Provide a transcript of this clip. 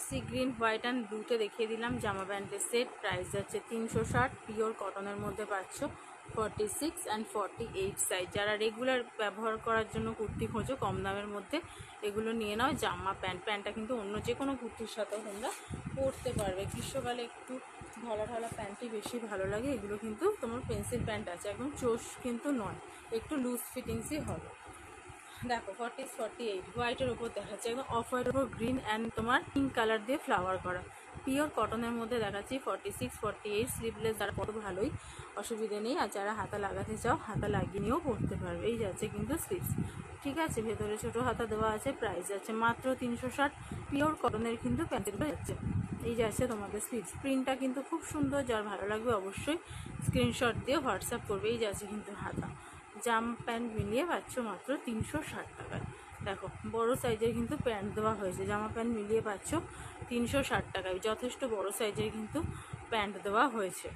Sea green white and ব্লুতে দেখিয়ে দিলাম জামা প্যান্টের সেট। প্রাইস যাচ্ছে 360। পিওর কটনের মধ্যে পাচ্ছ 46 অ্যান্ড 48 সাইজ। যারা রেগুলার ব্যবহার করার জন্য কুর্তি খোঁজো কম দামের মধ্যে, এগুলো নিয়ে নাও। জামা প্যান্টটা কিন্তু অন্য যে কোনো কুর্তির সাথেও তোমরা পরতে পারবে। গ্রীষ্মকালে একটু ঢালা ঢালা প্যান্টই বেশি ভালো লাগে। এগুলো কিন্তু তোমার পেন্সিল প্যান্ট আছে, একদম চোষ কিন্তু নয়, একটু লুজ ফিটিংসই হবে। দেখো 48 হোয়াইটের ওপর দেখাচ্ছে, একদম অফ হোয়াইটের ওপর গ্রিন অ্যান্ড তোমার পিঙ্ক কালার দিয়ে ফ্লাওয়ার করা। পিওর কটনের মধ্যে দেখাচ্ছি 46 48। স্লিভলেস যারা কত ভালোই, অসুবিধে নেই। আর যারা হাতা লাগাতে চাও হাতা লাগিয়ে নিয়েও পরতে পারবে। এই যাচ্ছে কিন্তু স্লিভস, ঠিক আছে, ভেতরে ছোটো হাতা দেওয়া আছে। প্রাইস যাচ্ছে মাত্র 360। পিওর কটনের কিন্তু প্যান্টেলটা যাচ্ছে। এই যাচ্ছে তোমাদের স্লিভস, প্রিন্টটা কিন্তু খুব সুন্দর। যার ভালো লাগবে অবশ্যই স্ক্রিনশট দিয়ে হোয়াটসঅ্যাপ করবে। এই যাচ্ছে কিন্তু হাতা। জামা প্যান্ট মিলিয়ে পাচ্ছ মাত্র 360 টাকায়। দেখো বড় সাইজের কিন্তু প্যান্ট দেওয়া হয়েছে, জামা প্যান্ট মিলিয়ে পাচ্ছ 360 টাকায়। যথেষ্ট বড় সাইজের কিন্তু প্যান্ট দেওয়া হয়েছে।